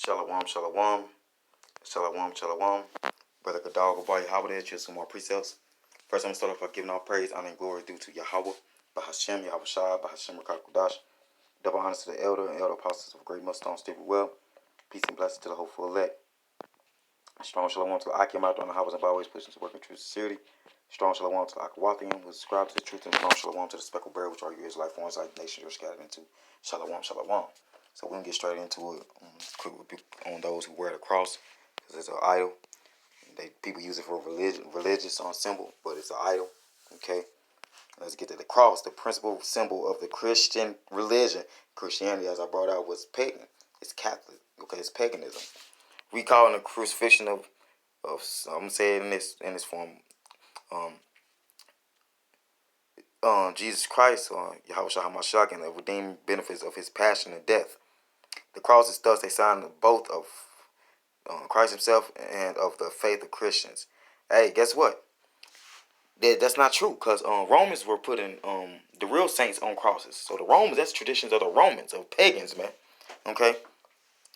Shalom, shalom, shalom, shalom. Brother Gadal, Gabar Yahweh, choose some more precepts. First, I'm going to start off by giving all praise, honor, and glory due to Yahweh, Bahashem, Yahweh Shai, Bahashem, Rakakudash. Double honors to the elder and elder apostles of great must stone stable well. Peace and blessings to the hopeful elect. Strong shalom to Akim out on the highways and byways, pushing to work in true sincerity. Strong shalom to Akawathian, who subscribes to the truth, and strong shalom to the speckled bear, which are you Israelite foreigners like nations you're scattered into. Shalom, shalom. So we're going to get straight into it. Quick rebuke on those who wear the cross, because it's an idol. People use it for religious symbol, but it's an idol. Okay, let's get to the cross, the principal symbol of the Christian religion. Christianity, as I brought out, was pagan. It's Catholic. Okay, it's paganism. We call it the crucifixion of I'm gonna say it in this form. Jesus Christ, Yahweh Shah and the redeeming benefits of his passion and death. The cross is thus a sign of both of Christ himself and of the faith of Christians. Hey, guess what? That's not true, because Romans were putting the real saints on crosses. So the Romans, that's traditions of the Romans, of pagans, man. Okay?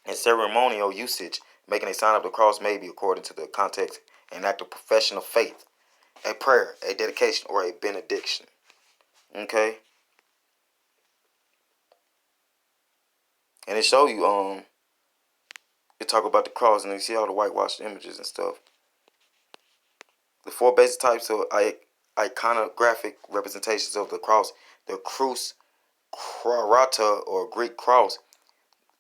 And ceremonial usage, making a sign of the cross may be, according to the context, an act of profession of faith, a prayer, a dedication, or a benediction. Okay? And it show you, it talk about the cross, and you see all the whitewashed images and stuff. The four basic types of iconographic representations of the cross: the crus crata, or Greek cross,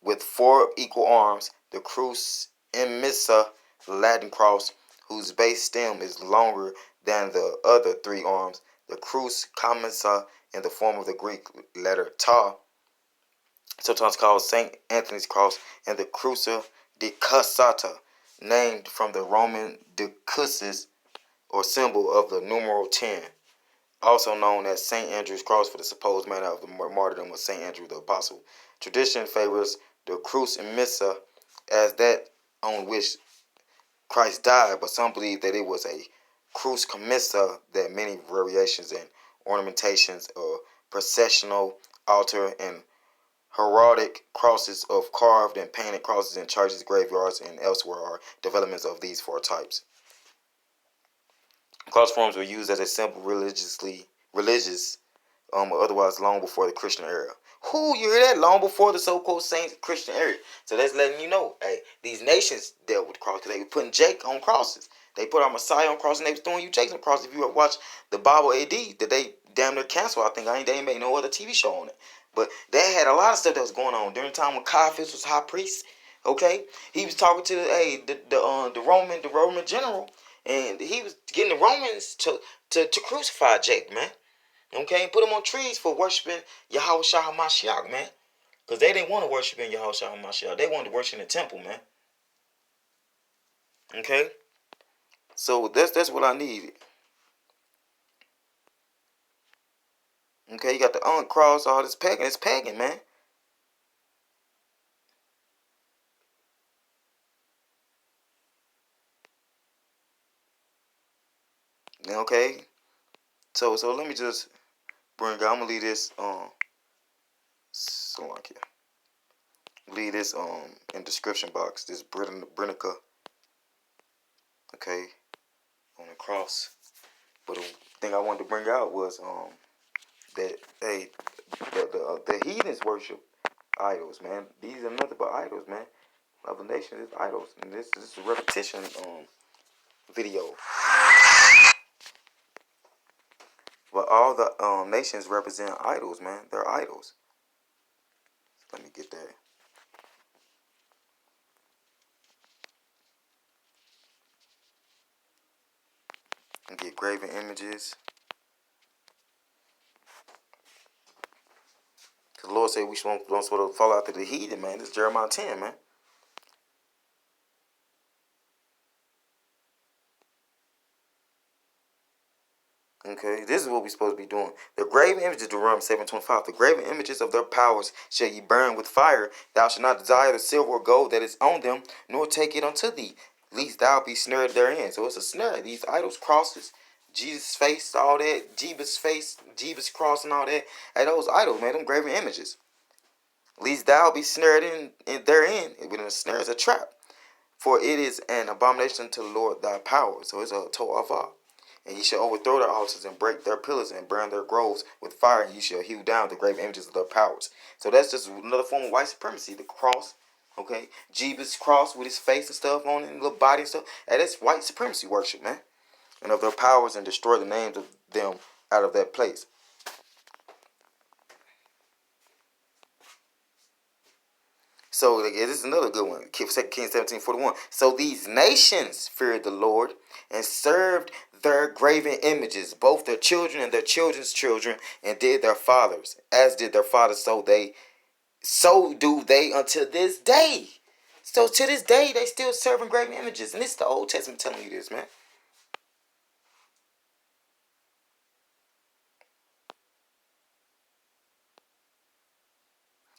with four equal arms; the crus immissa, the Latin cross, whose base stem is longer than the other three arms; the crus commissa, in the form of the Greek letter ta, sometimes called Saint Anthony's cross; and the crucia decussata, named from the Roman decussus, or symbol of the numeral 10, also known as St. Andrew's cross for the supposed manner of the martyrdom of St. Andrew the Apostle. Tradition favors the crus immissa as that on which Christ died, but some believe that it was a crus commissa, that many variations and ornamentations of processional, altar, and heraldic crosses of carved and painted crosses in churches, graveyards, and elsewhere are developments of these four types. Cross forms were used as a symbol religious, or otherwise long before the Christian era. Who, you hear that? Long before the so-called saints Christian era. So that's letting you know, hey, these nations dealt with the cross, because they were putting Jake on crosses. They put our Messiah on crosses, and they was throwing you Jakes on crosses. If you ever watch the Bible AD, that they damn near canceled, I think they ain't made no other TV show on it. But they had a lot of stuff that was going on during the time when Caiaphas was high priest. Okay, he was talking to the Roman general, and he was getting the Romans to crucify Jake, man. Okay, put them on trees for worshiping Yahweh Shah HaMashiach, man. Because they didn't want to worship in Yahweh Shah HaMashiach. They wanted to worship in the temple, man. Okay? So that's what I needed. Okay, you got the uncross, all this pagan. It's pagan, man. Okay? So let me just bring out, I'm gonna leave this so like here. Leave this in description box. This Brinica, okay, on the cross. But the thing I wanted to bring out was that hey, the heathens worship idols, man. These are nothing but idols, man. Other nations is idols, and this is a repetition video. But all the nations represent idols, man. They're idols. Let me get that. And get graven images. Because the Lord said we don't sort of fall out to the heathen, man. This is Jeremiah 10, man. Okay, this is what we're supposed to be doing. The graven images, Deuteronomy 7:25. The graven images of their powers shall ye burn with fire. Thou shalt not desire the silver or gold that is on them, nor take it unto thee, lest thou be snared therein. So it's a snare. These idols, crosses, Jesus' face, all that, Jeebus face, Jeebus cross and all that. Hey, those idols, man, them graven images. Lest thou be snared in therein, with and a snare is a trap. For it is an abomination to the Lord thy power. So it's a to'avah. And ye shall overthrow their altars and break their pillars and burn their groves with fire, and ye shall hew down the graven images of their powers. So that's just another form of white supremacy. The cross, okay? Jesus' cross with his face and stuff on it, and little body and stuff. And that's white supremacy worship, man. And of their powers, and destroy the names of them out of that place. So this is another good one. 2 Kings 17:41. So these nations feared the Lord and served their graven images, both their children and their children's children, and did their fathers, as did their fathers, so do they until this day. So to this day, they still serving graven images. And this is the Old Testament telling you this, man.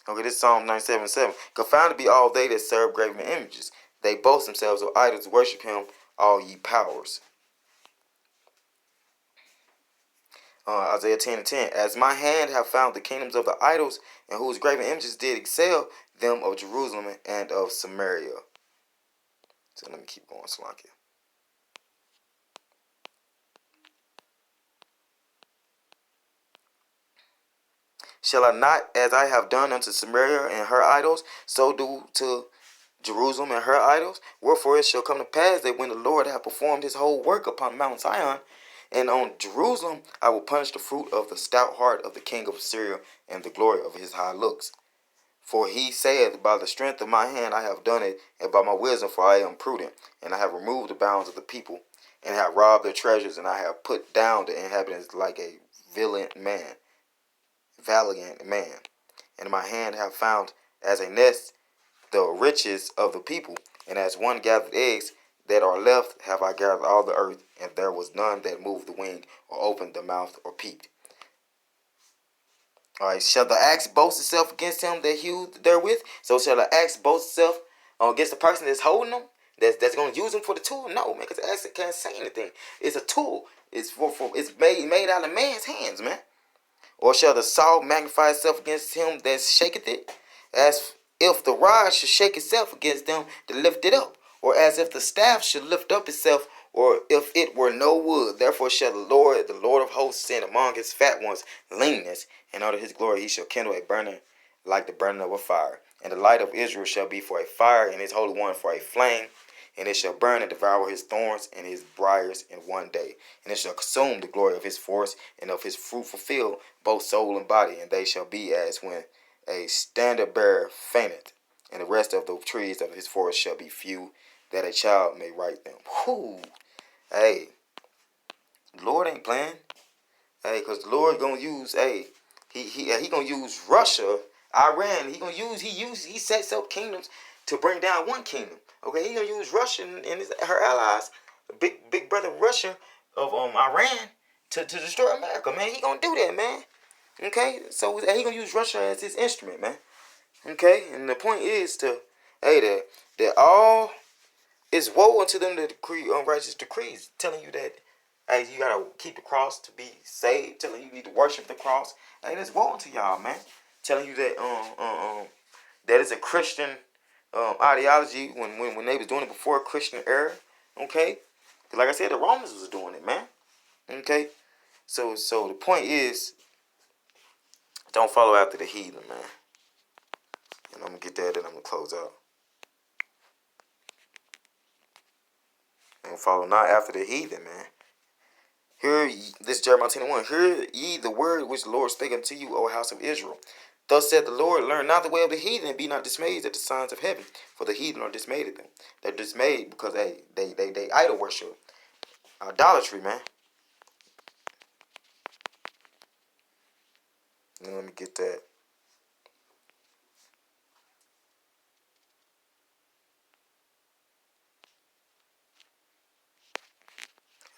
Okay, this is Psalm 97:7. Confounded be all they that serve graven images. They boast themselves of idols, worship him, all ye powers. Isaiah 10:10. As my hand have found the kingdoms of the idols, and whose graven images did excel them of Jerusalem and of Samaria. So let me keep going, Slakia. Shall I not, as I have done unto Samaria and her idols, so do to Jerusalem and her idols? Wherefore it shall come to pass that when the Lord hath performed his whole work upon Mount Zion, and on Jerusalem, I will punish the fruit of the stout heart of the king of Assyria, and the glory of his high looks. For he saith, by the strength of my hand I have done it, and by my wisdom, for I am prudent, and I have removed the bounds of the people, and have robbed their treasures, and I have put down the inhabitants like a valiant man. And my hand have found as a nest the riches of the people, and as one gathered eggs that are left have I gathered all the earth, and there was none that moved the wing, or opened the mouth, or peeped. Alright, shall the axe boast itself against him that hewed therewith? So shall the axe boast itself against the person that's holding them? That's going to use them for the tool? No, man, because the axe can't say anything. It's a tool. It's made out of man's hands, man. Or shall the saw magnify itself against him that shaketh it? As if the rod should shake itself against them that lift it up, or as if the staff should lift up itself, or if it were no wood. Therefore shall the Lord of hosts, send among his fat ones leanness, and under his glory he shall kindle a burning like the burning of a fire. And the light of Israel shall be for a fire, and his Holy One for a flame. And it shall burn and devour his thorns and his briars in one day. And it shall consume the glory of his forest and of his fruitful field, both soul and body. And they shall be as when a standard bearer fainteth, and the rest of the trees of his forest shall be few, that a child may write them. Whoo! Hey, the Lord ain't playing. Hey, because the Lord gonna use, he gonna use Russia, Iran. He sets up kingdoms to bring down one kingdom. Okay, he gonna use Russia and her allies, big brother Russia of Iran, to destroy America, man. He gonna do that, man. Okay, so he gonna use Russia as his instrument, man. Okay, and the point is that all is woe unto them that decree unrighteous decrees, telling you that hey, you gotta keep the cross to be saved, telling you need to worship the cross. Hey, that's woe unto y'all, man. Telling you that that is a Christian ideology when they was doing it before Christian era. Okay, like I said, the Romans was doing it, man. Okay, so the point is, don't follow after the heathen, man. And I'm gonna get that, and I'm gonna close out. And follow not after the heathen, man. Hear this Jeremiah 10:1. Hear ye the word which the Lord spake unto you, O house of Israel. Thus said the Lord, learn not the way of the heathen, and be not dismayed at the signs of heaven, for the heathen are dismayed at them. They're dismayed because they idol worship, idolatry, man. And let me get that.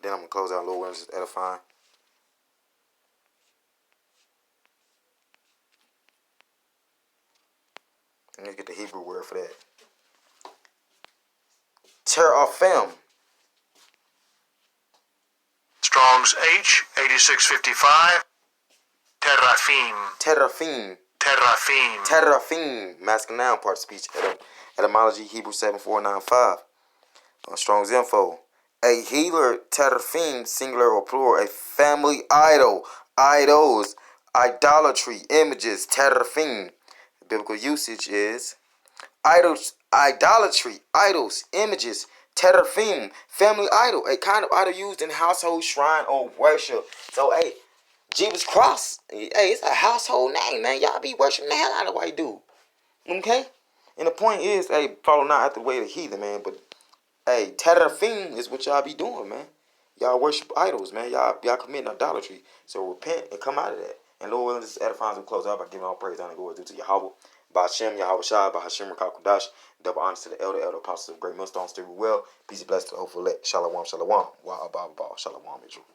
Then I'm gonna close out. Lord, is edifying. Let me get the Hebrew word for that. Teraphim. Strong's H 8655. Teraphim. Teraphim. Teraphim. Teraphim. Masculine noun part of speech. Etymology, Hebrew 7495. Strong's info. A healer, terafim, singular or plural, a family idol, idols, idolatry, images, terafim. Biblical usage is idols, idolatry, idols, images, terafim, family idol, a kind of idol used in household shrine or worship. So, hey, Jesus Cross, hey, it's a household name, man. Y'all be worshiping the hell out of white dude. Okay? And the point is, hey, follow not after the way of the heathen, man, but hey, terafim is what y'all be doing, man. Y'all worship idols, man. Y'all committing idolatry. So repent and come out of that. And Lord willing, this edifying will close out by giving all praise, honor, and glory due to Yahweh. By Hashem, Yahweh Shai, by Hashem, Rakakudash. Double honors to the elder apostles of great millstone, stay well. Peace and blessings to the hopeful elect. Shalom, shalom. Wa abba, shalom, Israel.